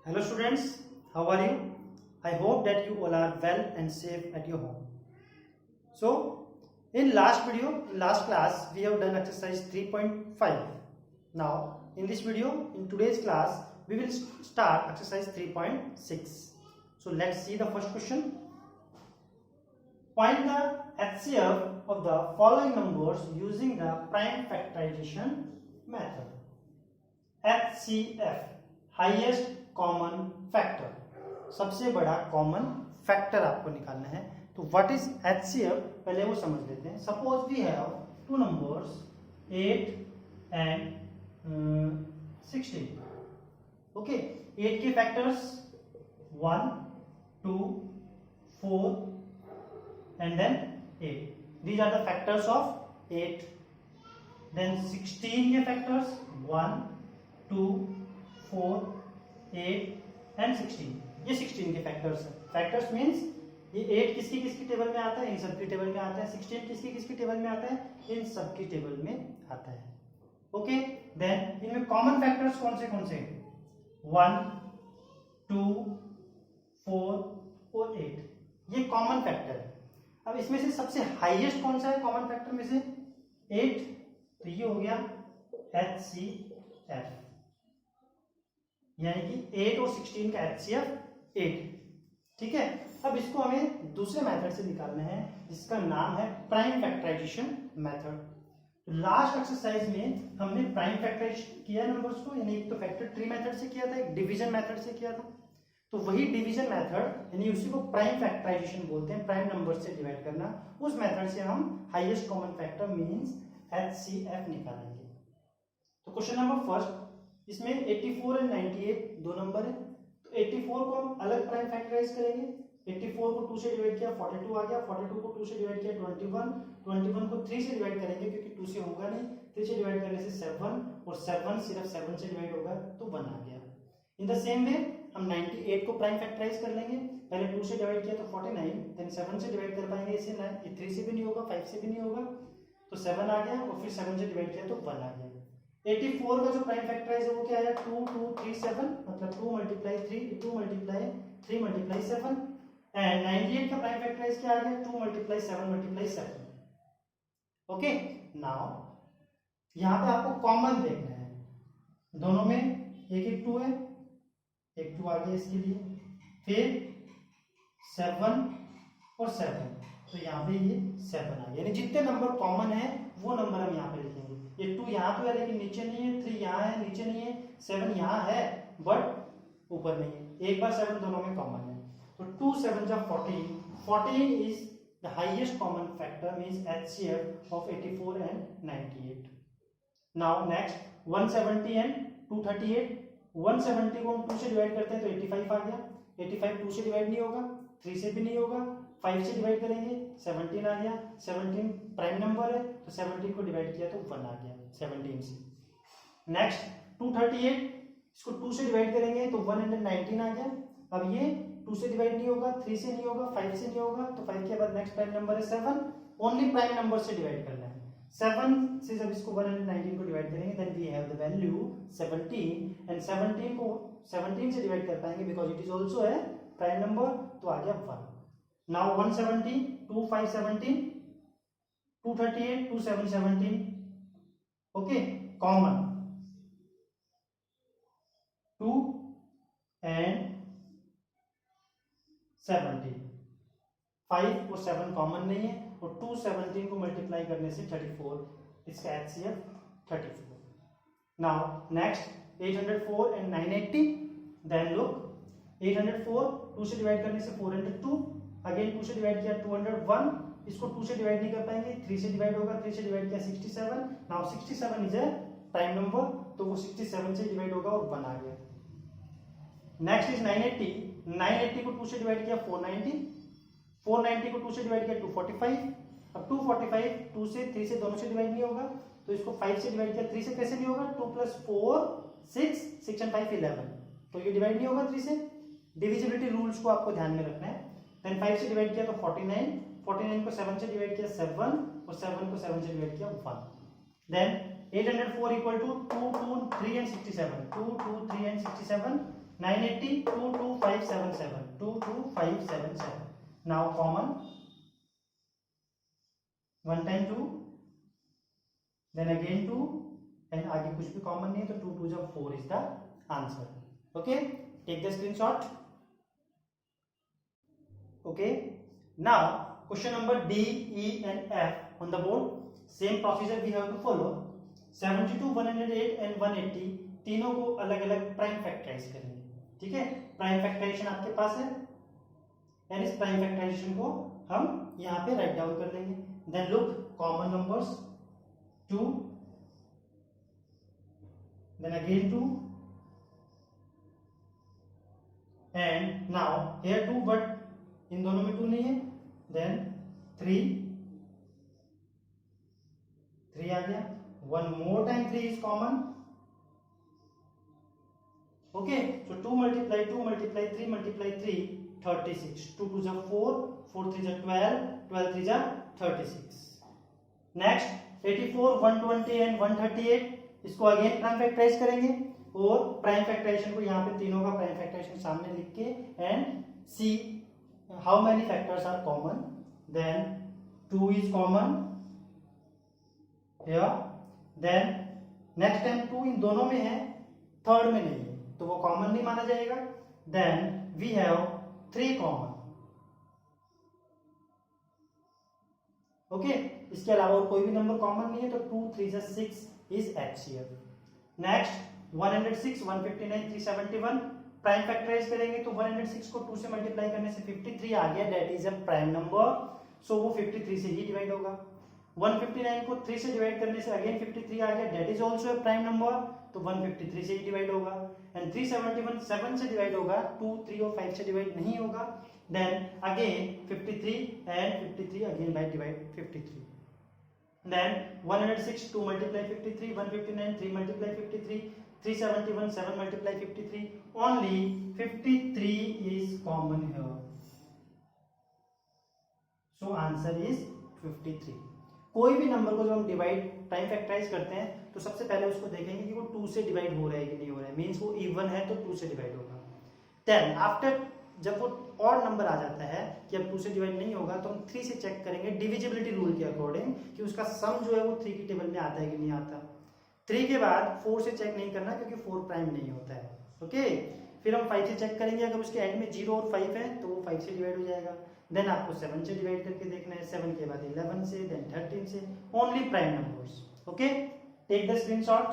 Hello students, how are you? I hope that you all are well and safe at your home. So, in last class, we have done exercise 3.5. Now, in this video, in today's class, we will start exercise 3.6. So, let's see the first question. Find the HCF of the following numbers using the prime factorization method. HCF, highest common factor, सबसे बड़ा common factor आपको निकालना है. तो what is HCF पहले वो समझ लेते हैं. Suppose we have two numbers 8 and 16. Okay, 8 के factors 1 2 4 and then 8. These are the factors of 8. Then 16 के फैक्टर्स 1 2 4 8 एंड 16. ये 16 के फैक्टर्स हैं. फैक्टर्स मींस ये 8 किसकी किसकी टेबल में आता है, इन सब की टेबल में आता है. 16 किसकी किसकी टेबल में आता है, इन सब की टेबल में आता है. ओके, देन इनमें कॉमन फैक्टर्स कौन से 1 2 4 और 8. ये कॉमन फैक्टर है. अब इसमें से सबसे हाईएस्ट कौन सा है कॉमन फैक्टर में से, 8. तो ये हो गया HCF, यानी कि 8 और 16 का HCF 8. ठीक है. अब इसको हमें दूसरे मेथड से निकालना है जिसका नाम है prime factorization method. Last exercise में हमने प्राइम फैक्टराइजेशन किया नंबर्स को, यानी एक तो फैक्टर ट्री मेथड से किया था, एक डिवीजन मेथड से किया था. तो वही डिवीजन मेथड यानी उसी को प्राइम फैक्टराइजेशन बोलते हैं, प्राइम नंबर से डिवाइड करना. उस मेथड से हम highest common factor means HCF निकालेंगे. तो क्वेश्चन नंबर फर्स्ट, इसमें 84 और 98 दो नंबर है. तो 84 को हम अलग प्राइम फैक्टराइज करेंगे. 84 को 2 से डिवाइड किया 42 आ गया. 42 को 2 से डिवाइड किया 21. 21 को 3 से डिवाइड करेंगे क्योंकि 2 से होगा नहीं. 3 से डिवाइड करने से 7, और 7 सिर्फ 7 से डिवाइड होगा तो 1 आ गया. इन द सेम वे हम 98 को प्राइम फैक्टराइज कर लेंगे. पहले 2 से डिवाइड किया तो 49, देन 7 से डिवाइड कर पाएंगे इसे 9. 3 से भी नहीं होगा, 5 से भी नहीं होगा, तो 7 आ गया, और फिर 7 से डिवाइड किया तो 1 आ गया. 84 का जो प्राइम फैक्टराइज है वो क्या आया, 2 2 3 7, मतलब 2 मल्टीप्लाई 3 2 मल्टीप्लाई 3 मल्टीप्लाई 7. एंड 98 का प्राइम फैक्टराइज क्या आ गया, 2 मल्टीप्लाई 7 मल्टीप्लाई 7. ओके, नाउ यहाँ पे आपको कॉमन देखना है. दोनों में एक एक 2 है, एक 2 आ गया इसके लिए. फिर 7 और 7, तो यहाँ पे ये 7 आ गया. यानी जितने नंबर कॉमन है वो नंबर हम यहाँ पे लिखेंगे. ये 2 यहाँ पे है लेकिन नीचे नहीं है, 3 यहाँ है नीचे नहीं है, 7 यहाँ है बट ऊपर नहीं है. एक बार 7 दोनों में कॉमन है. तो 2 7 जा 14. 14 is the highest common factor means HCF of 84 and 98. Now next 170 and 238. 170 को हम 2 से डिवाइड करते हैं तो 85 आ गया. 85 2 से डिवाइड नहीं होगा, 3 से भी नहीं होगा, 5 से डिवाइड करेंगे 17 आ गया. 17 प्राइम नंबर है तो 17 को डिवाइड किया तो 1 आ गया 17 से. नेक्स्ट 238, इसको 2 से डिवाइड करेंगे तो 119 आ गया. अब ये 2 से डिवाइड नहीं होगा, 3 से नहीं होगा, 5 से नहीं होगा, तो 5 के बाद नेक्स्ट प्राइम नंबर है 7. ओनली प्राइम नंबर से डिवाइड करना है. 7 से जब इसको 119 को डिवाइड करेंगे then we have the value 17. And 17 को 17 से डिवाइड कर पाएंगे बिकॉज इट इज ऑल्सो है प्राइम नंबर, तो आ गया 1. Now 170, 2 5 17, 238, 2 7 17. Okay, common 2 and 17. 5 और 7 कॉमन नहीं है, और 2 17 को मल्टीप्लाई करने से 34. इसका HCF 34. Now next 804 and 980. Then look, 804 2 से डिवाइड करने से 402. अगेन 2 से डिवाइड किया 201. इसको 2 से डिवाइड नहीं कर पाएंगे, 3 से डिवाइड होगा, 3 से डिवाइड किया 67. Now 67 is a prime number, तो वो 67 से डिवाइड होगा और 1 आ गया. Next is 980. 980 को 2 से डिवाइड किया 490. 490 को 2 से डिवाइड किया 245. अब 245 2 से 3 से दोनों से डिवाइड नहीं होगा, तो इसको 5 से डिवाइड किया, 3 से कैसे नहीं होगा, 2 + 4 6 6 and 5 11, तो ये डिवाइड नहीं होगा 3 से. डिविजिबिलिटी रूल्स को आपको ध्यान में रखना है. देन 5 से डिवाइड किया तो 49. 49 को 7 से डिवाइड किया 7, और 7 को 7 से डिवाइड किया 1. Then 804 equal to 2, 2, 3 and 67. 2, 2, 3 and 67. 980 22577 22577. Now common 1 time 2 then again 2 and आगे कुछ भी कॉमन नहीं है तो 2 2 जा 4 is the answer. Okay, take the screenshot. Okay, now question number D, E and F on the board. Same procedure we have to follow. 72, 108 एंड 180 तीनों को अलग अलग प्राइम फैक्टराइज करेंगे। ठीक है, प्राइम फैक्टराइजेशन आपके पास है एंड इस प्राइम फैक्टराइजेशन को हम यहाँ पे राइट डाउन कर लेंगे। Then look common numbers 2 then again 2 and now here 2 but इन दोनों में 2 नहीं है, then 3 आ गया। one more time 3 is common। okay, so 2 multiply 2 multiply 3 multiply 3 36, 2 2 जा 4 4 3 जा 12 12 3 जा 36। नेक्स्ट 84 120 एंड 138 इसको अगेन प्राइम फैक्टराइज करेंगे और प्राइम फैक्टराइजेशन को यहाँ पे तीनों का प्राइम फैक्टराइजेशन सामने लिख के and see how many factors are common. Then 2 is common here. Then next time 2 इन दोनों में है, थर्ड में नहीं है तो वो कॉमन नहीं माना जाएगा। Then we have 3 common. Okay, इसके अलावा और कोई भी नंबर कॉमन नहीं है तो 2 3 जा 6 is HCF। Next 106 159 371 prime factorize करेंगे तो 106 को 2 से मल्टीप्लाई करने से 53 आ गया, that is a prime number, so वो 53 से ही डिवाइड होगा। 159 को 3 से डिवाइड करने से अगेन 53 आ गया, that is also a prime number, तो 153 से ही डिवाइड होगा। एंड 371 7 से डिवाइड होगा, 2 3 और 5 से डिवाइड नहीं होगा। Then again 53 and 53 again by divide 53। Then 106 2 multiply 53 159 3 multiply 53 371 7 multiply 53, only 53 is common here, so answer is 53। कोई भी नंबर को जब हम डिवाइड प्राइम फैक्टराइज करते हैं तो सबसे पहले उसको देखेंगे कि वो 2 से डिवाइड हो रहा है कि नहीं हो रहा है, मींस वो इवन है तो 2 से डिवाइड होगा। देन आफ्टर जब वो ऑड नंबर आ जाता है कि अब 2 से डिवाइड नहीं होगा तो हम 3 से चेक करेंगे डिविजिबिलिटी रूल के अकॉर्डिंग कि उसका सम जो है वो 3 की टेबल में आता है कि नहीं आता। 3 के बाद 4 से चेक नहीं करना क्योंकि 4 प्राइम नहीं होता है। ओके, फिर हम 5 से चेक करेंगे, अगर उसके एंड में 0 और 5 है तो वो 5 से डिवाइड हो जाएगा। देन आपको 7 से डिवाइड करके देखना है, 7 के बाद 11 से, देन 13 से, only prime numbers. Okay, take the screenshot.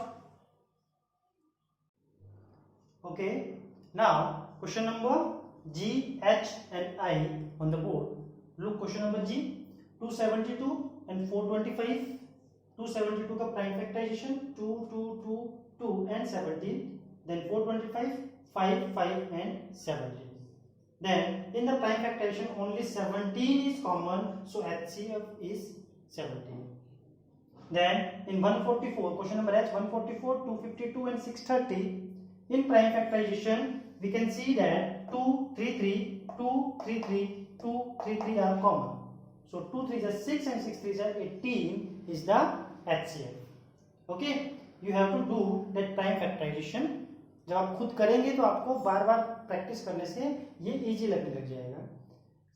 Okay, now question number G, H and I on the board. Look question number G, 272 and 425. 272 का prime factorisation 2 2 2 2 and 17. Then 425 5 5 and 17. Then in the prime factorization only 17 is common, so HCF is 17. Then in 144 question number H, 144 252 and 630 in prime factorization we can see that 2 3 3 2 3 3 2 3 3 are common, so 2 3 is 6 and 6 3 is 18 is the HCF. okay, you have to do that prime factorization। जब आप खुद करेंगे तो आपको बार बार practice करने से ये easy लगने लग जाएगा।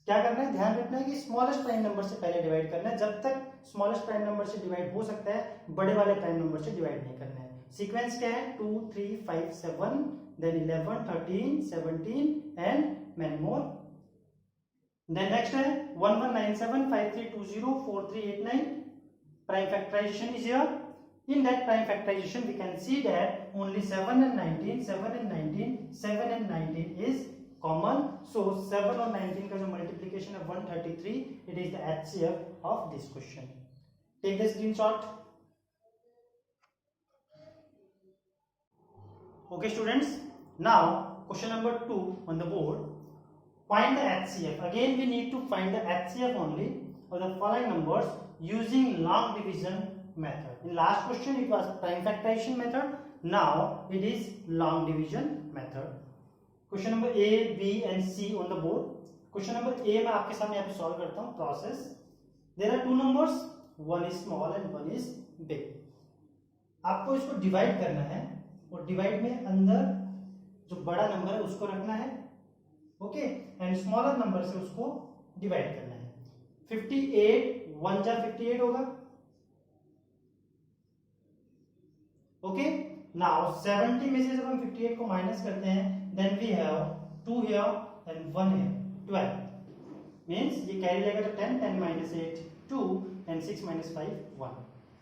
क्या करना है, ध्यान रखना है कि स्मॉलेस्ट प्राइम नंबर से पहले डिवाइड करना है, जब तक स्मॉलेस्ट प्राइम नंबर से डिवाइड हो सकता है बड़े वाले प्राइम नंबर से डिवाइड नहीं करना है। सीक्वेंस क्या है, 2 3 5 7 then 11 13 17 and many more। then next है 1197 5320 4389 prime factorization is here। in that prime factorization we can see that only 7 and 19 7 and 19 7 and 19 is common, so 7 और 19 का जो multiplication है 133, it is the HCF of this question। take the screenshot। okay students, now question number 2 on the board, find the HCF। again we need to find the HCF only of the following numbers using long division method। in last question it was prime factorization method, now it is long division method। Question number A, B and C on the board। Question number A मैं आपके सामने यहाँ पे solve करता हूँ। Process, there are 2 numbers, one is small and one is big। आपको इसको divide करना है और डिवाइड में अंदर जो बड़ा नंबर है उसको रखना है, ओके, एंड स्मॉलर नंबर से उसको डिवाइड करना है। 58 1 जा 58 होगा, ओके। नाउ 70 में से जब हम 58 को माइनस करते हैं, then we have 2 here and 1 here, 12 means ये कैरी जाएगा तो 10, 10 माइनस 8 2 एंड 6 माइनस 5 1।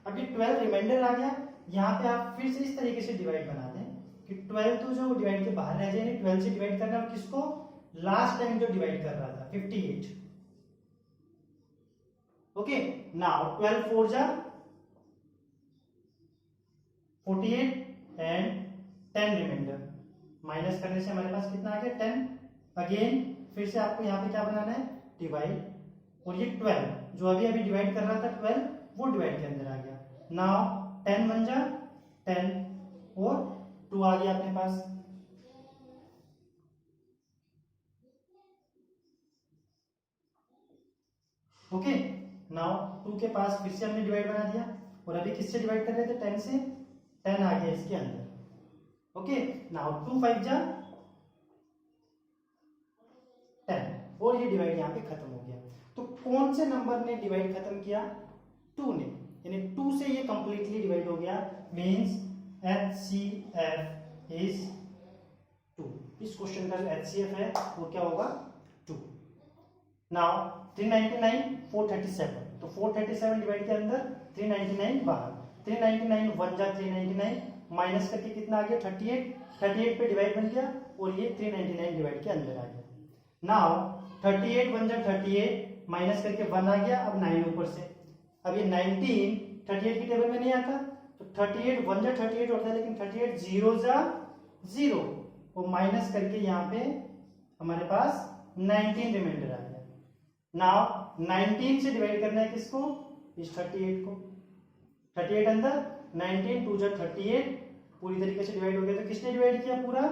अब ये 12 रिमाइंडर आ गया। यहाँ पे आप फिर से इस तरीके से डिवाइड बना दें कि 12 तो जो डिवाइड के बाहर रह जाए, 12 से डिवाइड करना है किसको, लास्ट टाइम जो डिवाइड कर रहा था 58, ओके। नाउ 12 4 जा 48 एंड 10 रिमाइंडर, माइनस करने से हमारे पास कितना आ गया 10। अगेन फिर से आपको यहाँ पे क्या बनाना है, डिवाइड, और ये 12 जो अभी अभी डिवाइड कर रहा था 12 वो डिवाइड के अंदर आ गया। नाउ 10 बन जा 10 और 2 आ गया अपने पास, ओके। नाउ 2 के पास फिर से हमने डिवाइड बना दिया, और अभी किससे डिवाइड कर रहे थे, 10 से, 10 आ गया इसके अंदर, ओके। नाउ 2 5 जा 10 और ये डिवाइड यहाँ पे खत्म हो गया। तो कौन से नंबर ने डिवाइड खत्म किया, 2 ने, यानी 2 से ये कंप्लीटली डिवाइड हो गया, मींस HCF इज 2। इस क्वेश्चन का जो HCF है वो क्या होगा, 2। नाउ 399 437, तो 437 डिवाइड के अंदर 399 बाहर, 399 1 जा 399 माइनस करके कितना आ गया 38, 38 पे डिवाइड बन गया और ये 399 डिवाइड के अंदर आ गया। नाउ 38 1 जा 38 माइनस करके 1 आ गया, अब 9 ऊपर से, अब ये 19 38 की टेबल में नहीं आता, तो 38 1 जा 38 होता है, लेकिन 38 0 जा 0 वो माइनस करके यहाँ पे हमारे पास 19 रिमाइंडर आ गया। नाउ 19 से डिवाइड करना है किसको, इस 38 को, 38 अंदर 19 2 जा 38 पूरी तरीके से डिवाइड हो गया, तो किसने डिवाइड किया पूरा,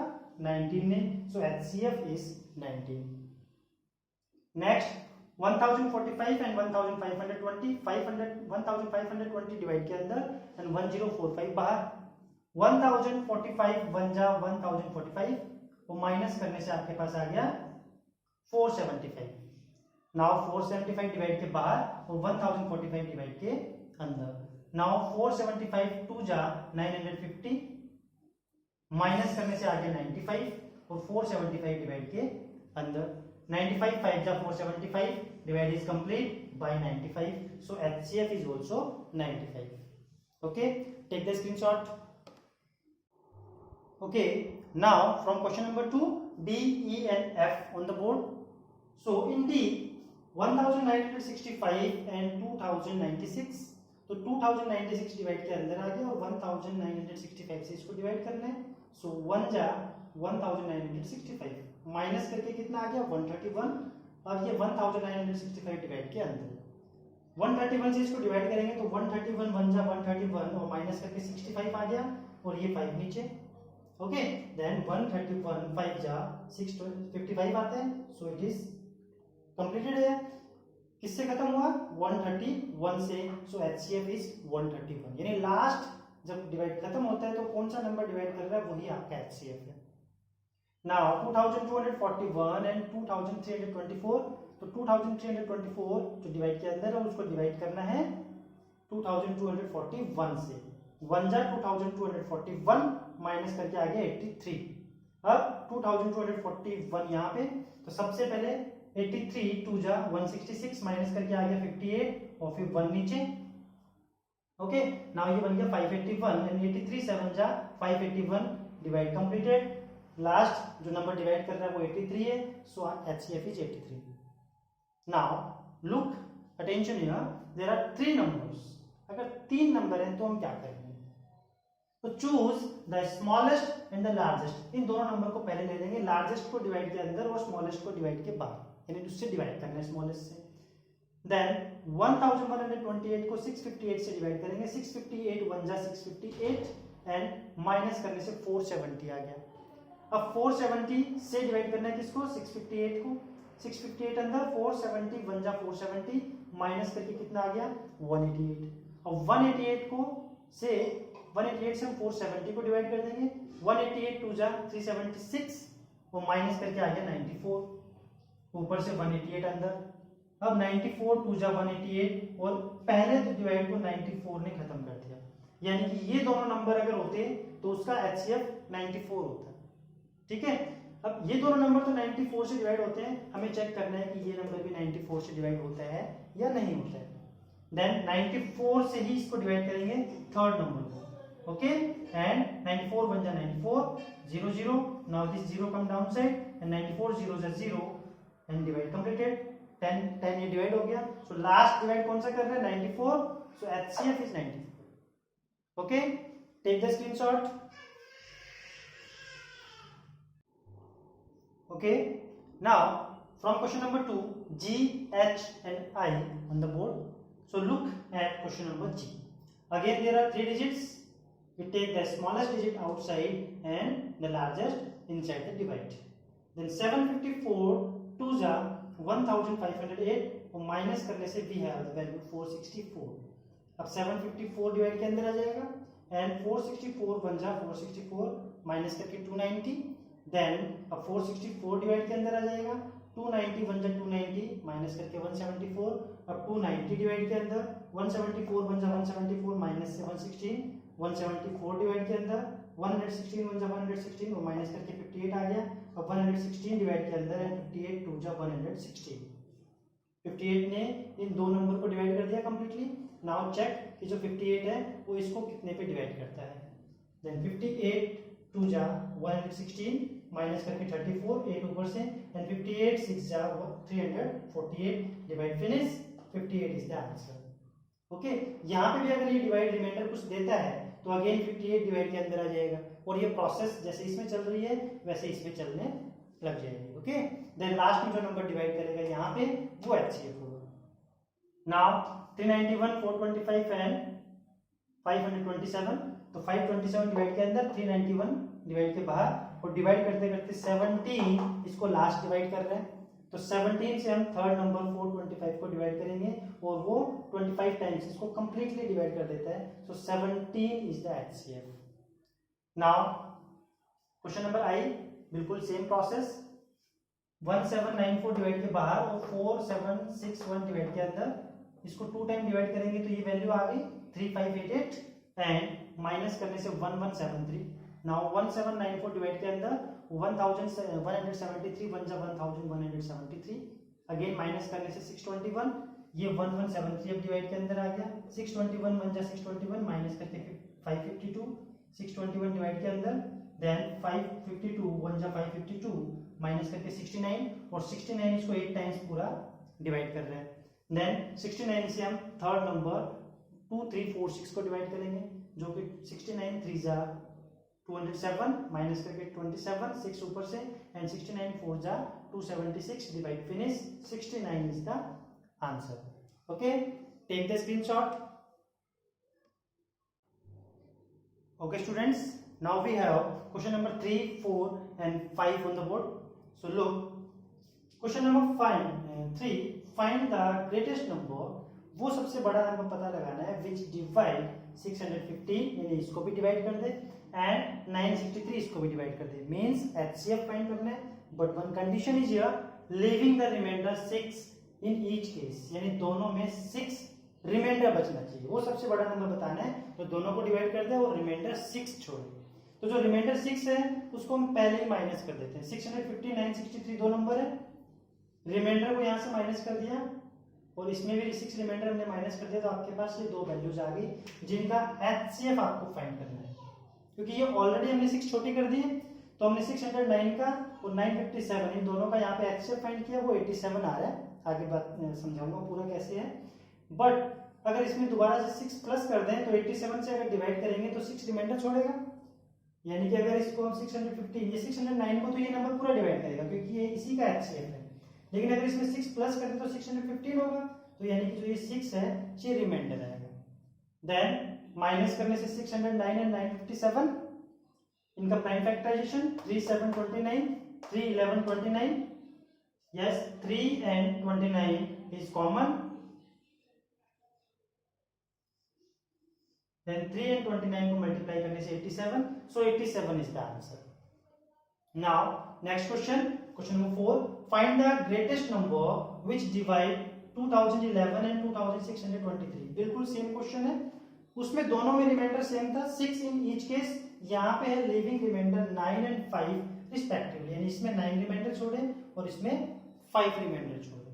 19 ने, सो HCF is 19। Next 1045 and 1520, 1520 divide के अंदर एंड 1045 बाहर, 1045 1 जा 1045 वो माइनस करने से आपके पास आ गया 475। नाउ 475 डिवाइड के बाहर और 1045 डिवाइड के अंदर। नाउ 475 2 जा 950 माइनस करने से आ गया 95 और 475 डिवाइड के अंदर, 95 5 जा 475 divide is complete bye 95, so HCF is also 95, okay, take the screenshot, okay. Now from question number 2, D, E and F on the board. So in D 1965 and 2096, तो 2096 divide के अंदर आ गया और 1965 से इसको डिवाइड करना है, सो 1 जा 1965 माइनस करके कितना आ गया 131, अब ये 1965 डिवाइड के अंदर, 131 से इसको डिवाइड करेंगे तो 131 1 जा 131 और माइनस करके 65 आ गया और ये 5 नीचे, ओके। देन 131 5 जा 55 आते हैं, सो इट इज कंप्लीटेड है। किससे खत्म हुआ 131 से, सो HCF इज 131, यानी लास्ट जब डिवाइड खत्म होता है तो कौन सा नंबर डिवाइड कर रहा है वही आपका HCF है। नाउ 2241 एंड 2324, तो 2324 जो डिवाइड के अंदर है उसको डिवाइड करना है 2241 से, 1 जा 2241 माइनस करके आ गया 83। अब 2241 यहाँ पे, तो सबसे पहले 83 2 जा 166 माइनस करके आ गया 58 और फिर 1 नीचे, ओके। नाउ ये बन गया 581 एंड 83 7 जा 581 डिवाइड कंप्लीटेड, लास्ट जो नंबर डिवाइड कर रहा है वो 83 है, so HCF is 83। Now look attention here, there are 3 numbers, अगर 3 नंबर हैं तो हम क्या करेंगे, तो choose the smallest and the largest, इन दोनों नंबर को पहले ले लेंगे, लार्जेस्ट को डिवाइड के अंदर और स्मॉलेस्ट को डिवाइड के बाहर, यानी उससे डिवाइड करना है स्मॉलेस्ट से। देन 1128 को 658 से डिवाइड करेंगे, 658 1 जा 658 एंड माइनस करने से 470 आ गया। अब 470 से डिवाइड करना है किसको, 658 को, 658 अंदर 470 1 जा 470 माइनस करके कितना आ गया 188, और 188 को से 188 से हम 470 को डिवाइड कर देंगे, 188 2 जा 376 वो माइनस करके आ गया 94, ऊपर से 188 अंदर। अब 94 2 जा 188 और पहले तो डिवाइड को 94 ने खत्म कर दिया, यानी कि ये दोनों नंबर अगर होते तो उसका HCF 94 होता। ठीक है, अब ये दोनों नंबर तो 94 से डिवाइड होते हैं, हमें चेक करना है कि ये नंबर भी 94 से डिवाइड होता है या नहीं होता है। देन 94 से ही इसको डिवाइड करेंगे थर्ड नंबर को, ओके, एंड 94 बन जा 94 0 0, now this 0 come down side and 94 0 जा 0 एंड डिवाइड कंप्लीटेड, 10 ये डिवाइड हो गया। सो लास्ट डिवाइड कौन सा कर रहे हैं 94, so HCF is 94, okay, take the screenshot. Okay, now from question number 2, G, H and I on the board. So look at question number G. Again there are 3 digits. We take the smallest digit outside and the largest inside the divide. Then 754 2 जा 1508 और minus करने से we have the value 464. अब 754 divide के अंदर आ जाएगा and 464 बन जा 464 माइनस करके 290, देन अब 464 डिवाइड के अंदर आ जाएगा, 290 बन जा 290 माइनस करके 174, अब 290 डिवाइड के अंदर 174 बन जा 174 माइनस से 116, 174 डिवाइड के अंदर 116 बन जा 116 और माइनस करके 58 आ गया। अब 116 डिवाइड के अंदर 58 2 जा 116, 58 ने इन दो नंबर को डिवाइड कर दिया कंप्लीटली। नाउ चेक कि जो 58 है वो इसको कितने पे डिवाइड करता है। देन 58 2 जा 116 माइनस करके 34 8 ऊपर से एंड 58 6 जा 348 divide finish, 58 is the answer. Okay, यहाँ पे भी अगर ये डिवाइड रिमाइंडर कुछ देता है तो अगेन 58 डिवाइड के अंदर आ जाएगा और ये प्रोसेस जैसे इसमें चल रही है वैसे इसमें चलने लग जाएगी। ओके, देन लास्ट में जो नंबर डिवाइड करेगा यहाँ पे वो HCF होगा। नाउ 391 425 एंड 527, तो 527 डिवाइड के अंदर 391 डिवाइड के बाहर और डिवाइड करते करते 17 इसको लास्ट डिवाइड कर रहे हैं, तो 17 से हम थर्ड नंबर 425 को डिवाइड करेंगे और वो 25 टाइम्स इसको कंप्लीटली डिवाइड कर देता है, सो 17 is the HCF। Now question number I, बिल्कुल सेम प्रोसेस, 1794 डिवाइड के बाहर और 4761 डिवाइड के अंदर इसको 2 टाइम डिवाइड करेंगे तो ये वैल्यू आ गई 3588 एंड माइनस करने से 1173। नाउ 1794 डिवाइड के अंदर 1173 बन जा 1173, अगेन माइनस करने से 621, ये 1173 अब डिवाइड के अंदर आ गया, 621 बन जा 621 माइनस करके 552, 621 डिवाइड के अंदर, देन 552 बन जा 552 माइनस करके 69 और 69 इसको 8 टाइम्स पूरा डिवाइड कर रहे हैं। देन 69 से हम थर्ड नंबर 2346 को डिवाइड करेंगे जो कि 69 3 जा 207 माइनस करके 27 6 ऊपर से एंड 69 4 जा 276 divide finish, 69 is the answer. Okay, take the screenshot. Okay students, now we have question number 3, 4 and 5 on the board. So look, question number 3, find the greatest number, वो सबसे बड़ा नंबर पता लगाना है which divide 615, यानी इसको भी divide कर दे एंड 963 इसको भी डिवाइड कर दे, मींस HCF फाइंड करना है, but one condition is here, leaving the remainder 6 इन ईच केस, यानी दोनों में 6 रिमाइंडर बचना चाहिए। वो सबसे बड़ा नंबर बताना है तो दोनों को डिवाइड कर दे और रिमाइंडर 6 छोड़े, तो जो रिमाइंडर 6 है उसको हम पहले ही माइनस कर देते हैं। 650 963 दो नंबर है, रिमाइंडर को यहाँ से माइनस कर दिया और इसमें भी 6 रिमाइंडर हमने माइनस कर दिया, तो आपके पास ये दो वैल्यूज आ गई जिनका HCF आपको फाइंड करना है। क्योंकि ये ऑलरेडी हमने 6 छोटी कर दी तो हमने 609 का और 957 इन दोनों का यहाँ पे HCF फाइंड किया, वो 87 आ रहा है। आगे बात समझाऊंगा पूरा कैसे है, बट अगर इसमें दोबारा से 6 प्लस कर दें तो 87 से अगर डिवाइड करेंगे तो 6 रिमाइंडर छोड़ेगा, यानी कि अगर इसको हम 615, ये 609 को तो ये नंबर पूरा डिवाइड करेगा क्योंकि ये इसी का HCF है, लेकिन अगर इसमें 6 प्लस कर दें तो 615 होगा, तो यानी कि जो ये 6 है ये रिमाइंडर आएगा। देन माइनस करने से 609 एंड 957, इनका prime factorization 3 7 29, 3 11 29, yes 3 and 29 is common, then 3 and 29 को मल्टीप्लाई करने से 87, so 87 is the answer. Now next question, question number 4, find the greatest number which divide 2011 and 2623. बिल्कुल सेम क्वेश्चन है, उसमें दोनों में रिमाइंडर सेम था, 6 इन ईच केस. यहाँ पे है लिविंग रिमाइंडर 9 एंड 5 रिस्पेक्टिवली, यानी इसमें 9 रिमाइंडर छोड़े और इसमें 5 रिमाइंडर छोड़े.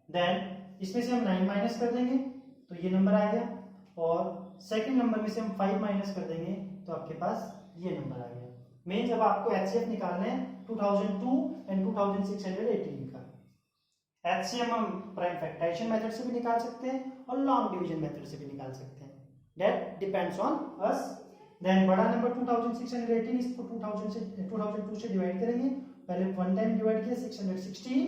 देन इसमें से हम 9 माइनस कर देंगे तो ये नंबर आ गया, और सेकंड नंबर में से हम 5 माइनस कर देंगे तो आपके पास ये नंबर आ गया. मेन जब आपको एचसीएफ निकालना है 2002 एंड 2618 का. एचसीएफ हम प्राइम फैक्टराइजेशन मेथड से भी निकाल सकते हैं और लॉन्ग डिवीजन मेथड से भी निकाल सकते हैं. That depends on us. Then बड़ा नंबर 2618, इसको 2002 से डिवाइड करेंगे. पहले वन टाइम डिवाइड किया 616,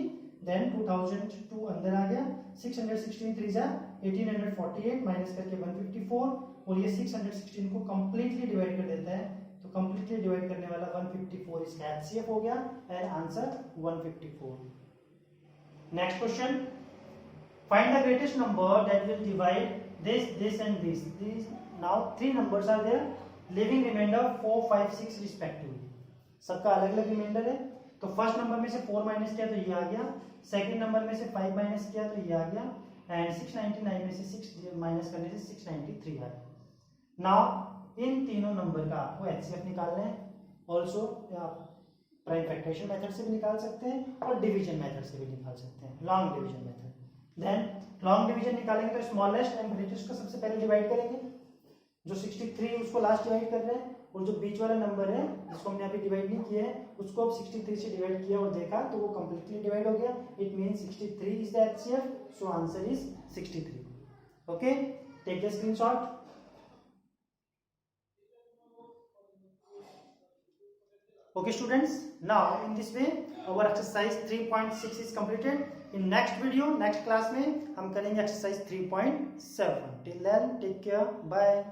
देन 2002 अंदर आ गया, 616 3 जा 1848 माइनस करके 154, और ये 616 को कंप्लीटली डिवाइड कर देता है, तो कंप्लीटली डिवाइड करने वाला 154 इसका एचसीएफ हो गया and answer 154. Next question, find the greatest number that will divide this and this. Now 3 numbers are there, living remainder 4 5 6 respectively. सबका अलग अलग रिमाइंडर है. तो फर्स्ट नंबर में से 4 माइनस किया तो ये आ गया, सेकंड नंबर में से 5 माइनस किया तो ये आ गया, एंड 699 में से 6 माइनस करने से 693 आ गया. नाउ इन तीनों नंबर का आपको एचसीएफ निकालना है. ऑल्सो आप प्राइम फैक्टराइजेशन मेथड से भी निकाल सकते हैं और डिवीजन मेथड से भी निकाल सकते हैं, long division method. Then long division निकालेंगे तो स्मॉलेस्ट एंड ग्रेटेस्ट को सबसे पहले डिवाइड करेंगे. जो 63 उसको लास्ट डिवाइड कर रहे हैं, और जो बीच वाला नंबर है जिसको हमने अभी डिवाइड नहीं किया है उसको अब 63 से डिवाइड किया और देखा तो वो कंप्लीटली डिवाइड हो गया. It means 63 is the HCF, so answer is 63. Okay, take the screenshot. Okay students, now in this way our exercise 3.6 is completed. In next video, next class में हम करेंगे exercise 3.7. Till then, take care, bye.